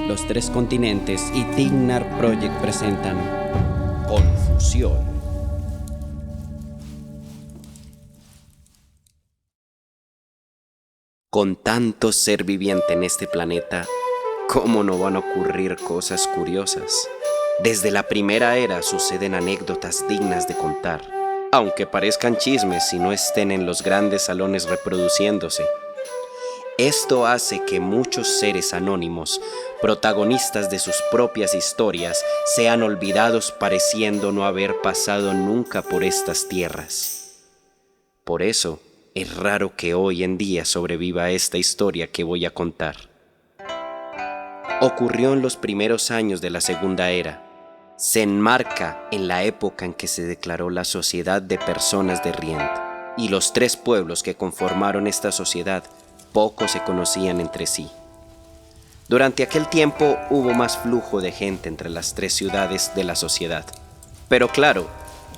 Los Tres Continentes y Tignar Project presentan Confusión. Con tanto ser viviente en este planeta, ¿cómo no van a ocurrir cosas curiosas? Desde la primera era suceden anécdotas dignas de contar, aunque parezcan chismes y no estén en los grandes salones reproduciéndose. Esto hace que muchos seres anónimos, protagonistas de sus propias historias, sean olvidados pareciendo no haber pasado nunca por estas tierras. Por eso, es raro que hoy en día sobreviva esta historia que voy a contar. Ocurrió en los primeros años de la Segunda Era. Se enmarca en la época en que se declaró la Sociedad de Personas de Rient, y los tres pueblos que conformaron esta sociedad poco se conocían entre sí. Durante aquel tiempo hubo más flujo de gente entre las tres ciudades de la sociedad. Pero claro,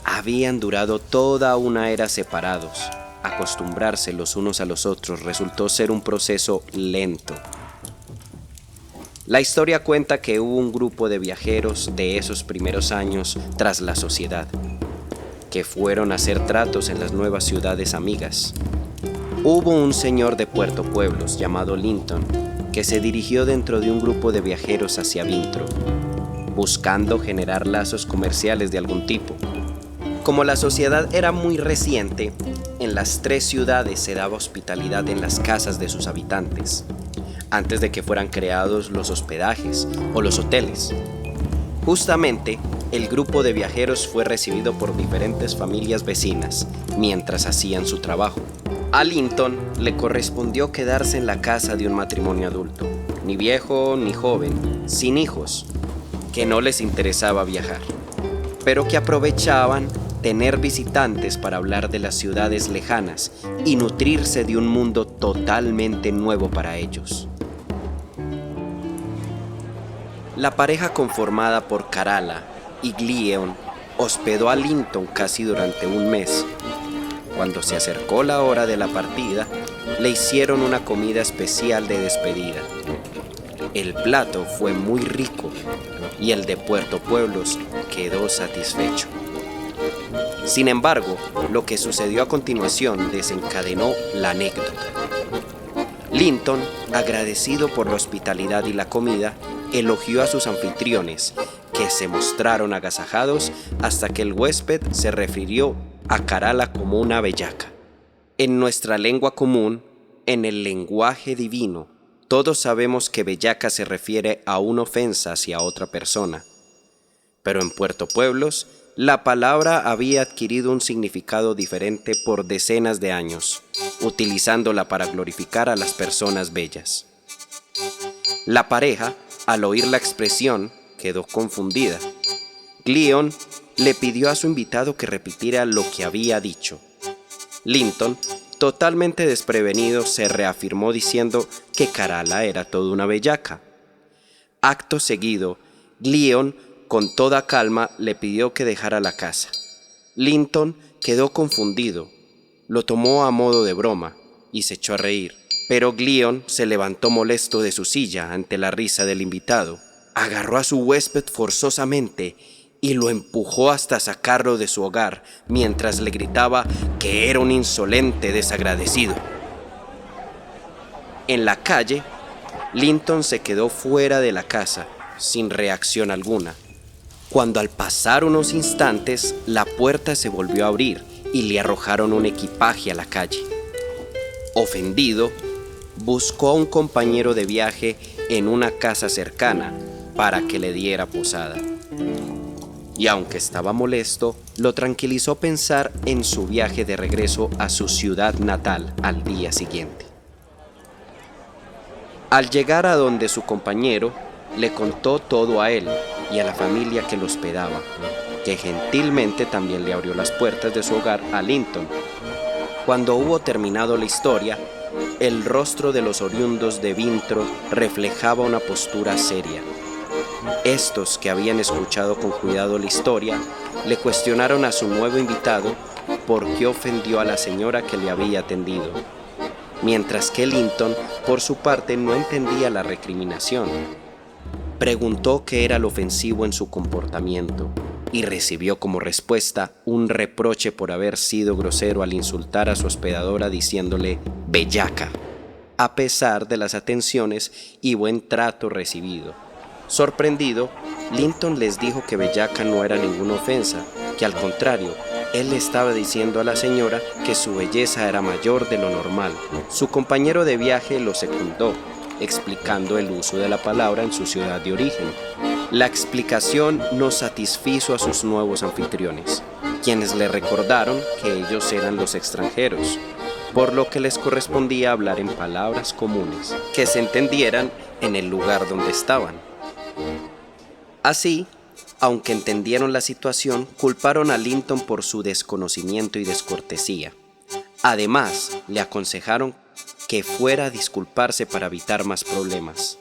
habían durado toda una era separados. Acostumbrarse los unos a los otros resultó ser un proceso lento. La historia cuenta que hubo un grupo de viajeros de esos primeros años tras la sociedad, que fueron a hacer tratos en las nuevas ciudades amigas. Hubo un señor de Puerto Pueblos llamado Linton que se dirigió dentro de un grupo de viajeros hacia Vintro, buscando generar lazos comerciales de algún tipo. Como la sociedad era muy reciente, en las tres ciudades se daba hospitalidad en las casas de sus habitantes, antes de que fueran creados los hospedajes o los hoteles. Justamente, el grupo de viajeros fue recibido por diferentes familias vecinas mientras hacían su trabajo. A Linton le correspondió quedarse en la casa de un matrimonio adulto, ni viejo ni joven, sin hijos, que no les interesaba viajar, pero que aprovechaban tener visitantes para hablar de las ciudades lejanas y nutrirse de un mundo totalmente nuevo para ellos. La pareja conformada por Karala y Gleon hospedó a Linton casi durante un mes. Cuando se acercó la hora de la partida, le hicieron una comida especial de despedida. El plato fue muy rico y el de Puerto Pueblos quedó satisfecho. Sin embargo, lo que sucedió a continuación desencadenó la anécdota. Linton, agradecido por la hospitalidad y la comida, elogió a sus anfitriones, que se mostraron agasajados hasta que el huésped se refirió a Karala como una bellaca. En nuestra lengua común, en el lenguaje divino, todos sabemos que bellaca se refiere a una ofensa hacia otra persona. Pero en Puerto Pueblos, la palabra había adquirido un significado diferente por decenas de años, utilizándola para glorificar a las personas bellas. La pareja, al oír la expresión, quedó confundida. Gleon le pidió a su invitado que repitiera lo que había dicho. Linton, totalmente desprevenido, se reafirmó diciendo que Karala era toda una bellaca. Acto seguido, Gleon, con toda calma, le pidió que dejara la casa. Linton quedó confundido, lo tomó a modo de broma y se echó a reír. Pero Gleon se levantó molesto de su silla ante la risa del invitado. Agarró a su huésped forzosamente y lo empujó hasta sacarlo de su hogar, mientras le gritaba que era un insolente desagradecido. En la calle, Linton se quedó fuera de la casa, sin reacción alguna. Cuando al pasar unos instantes, la puerta se volvió a abrir y le arrojaron un equipaje a la calle. Ofendido, buscó a un compañero de viaje en una casa cercana para que le diera posada. Y aunque estaba molesto, lo tranquilizó pensar en su viaje de regreso a su ciudad natal al día siguiente. Al llegar a donde su compañero, le contó todo a él y a la familia que lo hospedaba, que gentilmente también le abrió las puertas de su hogar a Linton. Cuando hubo terminado la historia, el rostro de los oriundos de Vintro reflejaba una postura seria. Estos, que habían escuchado con cuidado la historia, le cuestionaron a su nuevo invitado por qué ofendió a la señora que le había atendido, mientras que Linton, por su parte, no entendía la recriminación. Preguntó qué era lo ofensivo en su comportamiento y recibió como respuesta un reproche por haber sido grosero al insultar a su hospedadora diciéndole bellaca, a pesar de las atenciones y buen trato recibido. Sorprendido, Linton les dijo que bellaca no era ninguna ofensa, que al contrario, él le estaba diciendo a la señora que su belleza era mayor de lo normal. Su compañero de viaje lo secundó, explicando el uso de la palabra en su ciudad de origen. La explicación no satisfizo a sus nuevos anfitriones, quienes le recordaron que ellos eran los extranjeros, por lo que les correspondía hablar en palabras comunes, que se entendieran en el lugar donde estaban. Así, aunque entendieron la situación, culparon a Linton por su desconocimiento y descortesía. Además, le aconsejaron que fuera a disculparse para evitar más problemas.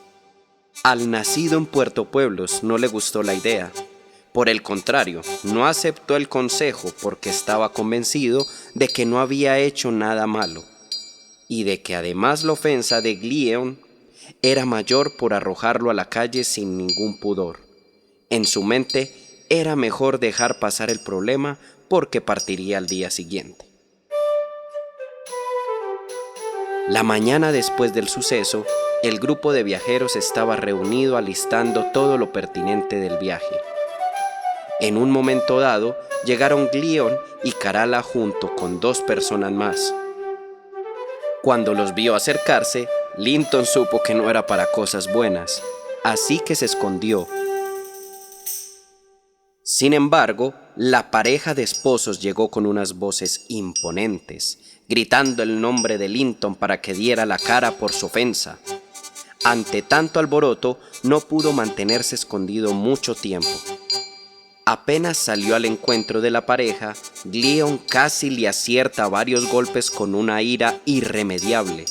Al nacido en Puerto Pueblos no le gustó la idea. Por el contrario, no aceptó el consejo porque estaba convencido de que no había hecho nada malo y de que además la ofensa de Glieon era mayor por arrojarlo a la calle sin ningún pudor. En su mente era mejor dejar pasar el problema porque partiría al día siguiente. La mañana después del suceso, el grupo de viajeros estaba reunido alistando todo lo pertinente del viaje. En un momento dado, llegaron Glieon y Carala junto con 2 personas más. Cuando los vio acercarse, Linton supo que no era para cosas buenas, así que se escondió. Sin embargo, la pareja de esposos llegó con unas voces imponentes, gritando el nombre de Linton para que diera la cara por su ofensa. Ante tanto alboroto, no pudo mantenerse escondido mucho tiempo. Apenas salió al encuentro de la pareja, Glieon casi le acierta varios golpes con una ira irremediable.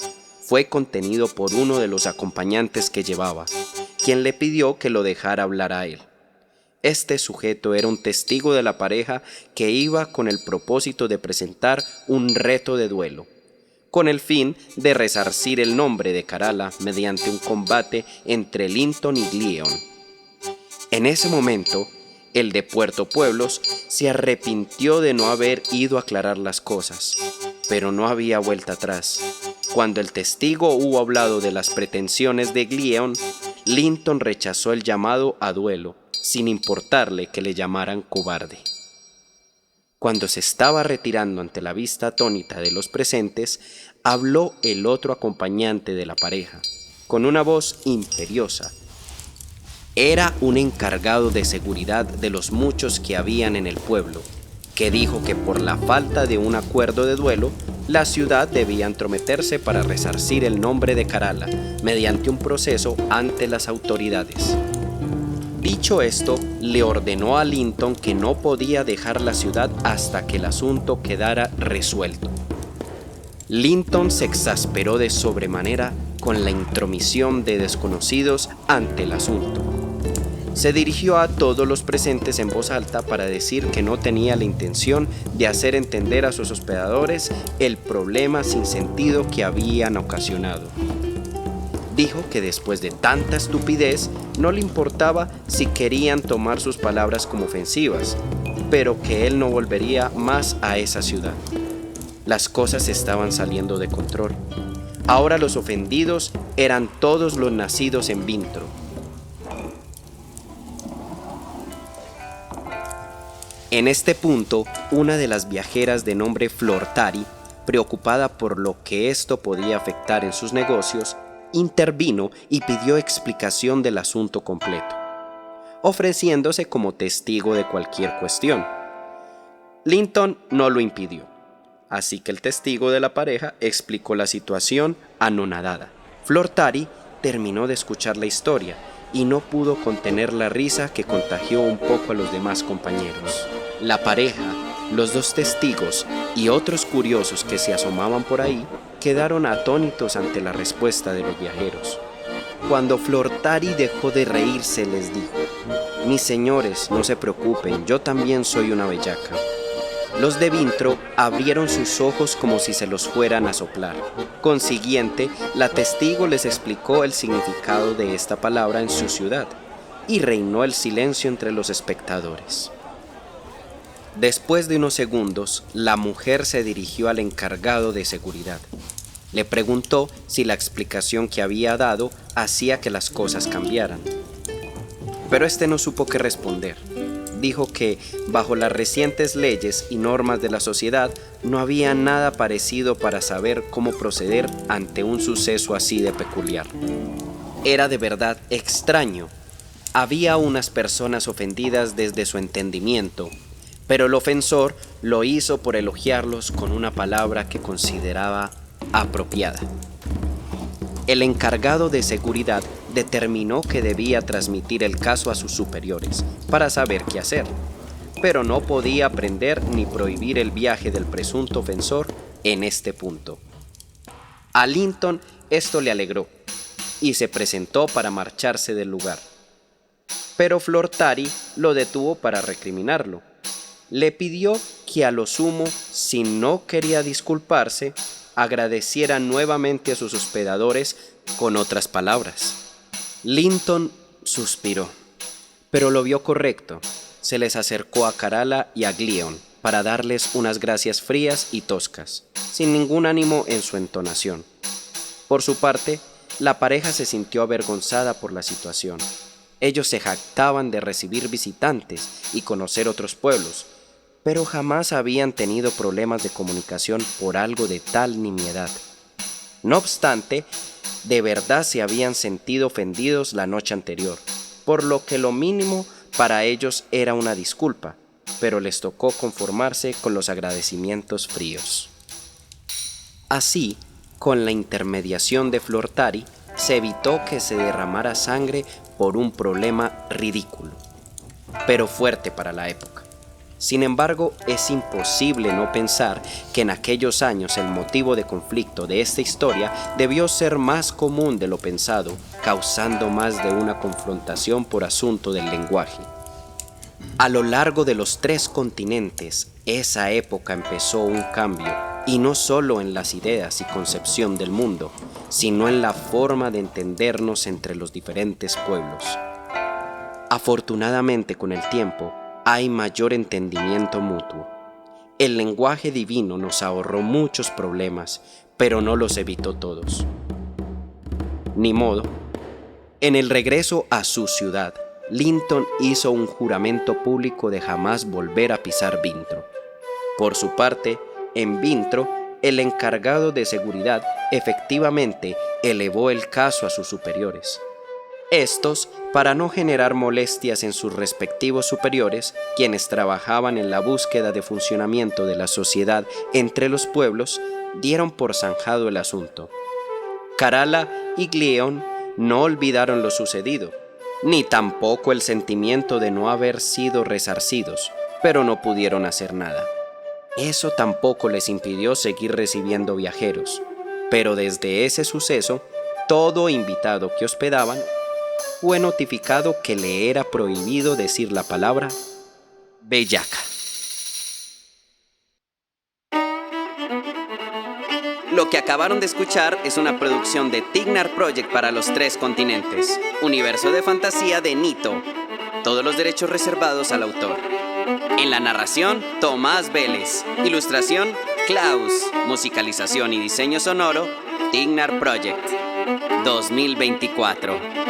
Fue contenido por uno de los acompañantes que llevaba, quien le pidió que lo dejara hablar a él. Este sujeto era un testigo de la pareja que iba con el propósito de presentar un reto de duelo, con el fin de resarcir el nombre de Carala mediante un combate entre Linton y Glieon. En ese momento, el de Puerto Pueblos se arrepintió de no haber ido a aclarar las cosas, pero no había vuelta atrás. Cuando el testigo hubo hablado de las pretensiones de Glieon, Linton rechazó el llamado a duelo, sin importarle que le llamaran cobarde. Cuando se estaba retirando ante la vista atónita de los presentes, habló el otro acompañante de la pareja, con una voz imperiosa. Era un encargado de seguridad de los muchos que habían en el pueblo, que dijo que por la falta de un acuerdo de duelo, la ciudad debía entrometerse para resarcir el nombre de Carala mediante un proceso ante las autoridades. Dicho esto, le ordenó a Linton que no podía dejar la ciudad hasta que el asunto quedara resuelto. Linton se exasperó de sobremanera con la intromisión de desconocidos ante el asunto. Se dirigió a todos los presentes en voz alta para decir que no tenía la intención de hacer entender a sus hospedadores el problema sin sentido que habían ocasionado. Dijo que después de tanta estupidez no le importaba si querían tomar sus palabras como ofensivas, pero que él no volvería más a esa ciudad. Las cosas estaban saliendo de control. Ahora los ofendidos eran todos los nacidos en Vintro. En este punto, una de las viajeras de nombre Flortari, preocupada por lo que esto podía afectar en sus negocios, intervino y pidió explicación del asunto completo, ofreciéndose como testigo de cualquier cuestión. Linton no lo impidió, así que el testigo de la pareja explicó la situación anonadada. Flortari terminó de escuchar la historia y no pudo contener la risa que contagió un poco a los demás compañeros. La pareja, los 2 testigos y otros curiosos que se asomaban por ahí quedaron atónitos ante la respuesta de los viajeros. Cuando Flortari dejó de reírse, les dijo: «Mis señores, no se preocupen, yo también soy una bellaca». Los de Vintro abrieron sus ojos como si se los fueran a soplar. Consiguiente, la testigo les explicó el significado de esta palabra en su ciudad, y reinó el silencio entre los espectadores. Después de unos segundos, la mujer se dirigió al encargado de seguridad. Le preguntó si la explicación que había dado hacía que las cosas cambiaran. Pero este no supo qué responder. Dijo que, bajo las recientes leyes y normas de la sociedad, no había nada parecido para saber cómo proceder ante un suceso así de peculiar. Era de verdad extraño. Había unas personas ofendidas desde su entendimiento, pero el ofensor lo hizo por elogiarlos con una palabra que consideraba apropiada. El encargado de seguridad determinó que debía transmitir el caso a sus superiores para saber qué hacer, pero no podía prender ni prohibir el viaje del presunto ofensor en este punto. A Linton esto le alegró y se presentó para marcharse del lugar. Pero Flortari lo detuvo para recriminarlo. Le pidió que a lo sumo, si no quería disculparse, agradeciera nuevamente a sus hospedadores con otras palabras. Linton suspiró, pero lo vio correcto. Se les acercó a Carala y a Gleon para darles unas gracias frías y toscas, sin ningún ánimo en su entonación. Por su parte, la pareja se sintió avergonzada por la situación. Ellos se jactaban de recibir visitantes y conocer otros pueblos, pero jamás habían tenido problemas de comunicación por algo de tal nimiedad. No obstante, de verdad se habían sentido ofendidos la noche anterior, por lo que lo mínimo para ellos era una disculpa, pero les tocó conformarse con los agradecimientos fríos. Así, con la intermediación de Flortari, se evitó que se derramara sangre por un problema ridículo, pero fuerte para la época. Sin embargo, es imposible no pensar que en aquellos años el motivo de conflicto de esta historia debió ser más común de lo pensado, causando más de una confrontación por asunto del lenguaje. A lo largo de los 3 continentes, esa época empezó un cambio, y no solo en las ideas y concepción del mundo, sino en la forma de entendernos entre los diferentes pueblos. Afortunadamente, con el tiempo, hay mayor entendimiento mutuo. El lenguaje divino nos ahorró muchos problemas, pero no los evitó todos. Ni modo. En el regreso a su ciudad, Linton hizo un juramento público de jamás volver a pisar Vintro. Por su parte, en Vintro, el encargado de seguridad efectivamente elevó el caso a sus superiores. Estos, para no generar molestias en sus respectivos superiores, quienes trabajaban en la búsqueda de funcionamiento de la sociedad entre los pueblos, dieron por zanjado el asunto. Carala y Gleon no olvidaron lo sucedido, ni tampoco el sentimiento de no haber sido resarcidos, pero no pudieron hacer nada. Eso tampoco les impidió seguir recibiendo viajeros, pero desde ese suceso, todo invitado que hospedaban fue notificado que le era prohibido decir la palabra bellaca. Lo que acabaron de escuchar es una producción de Tignar Project para los 3 continentes. Universo de fantasía de Nito. Todos los derechos reservados al autor. En la narración, Tomás Vélez. Ilustración, Klaus. Musicalización y diseño sonoro, Tignar Project. 2024.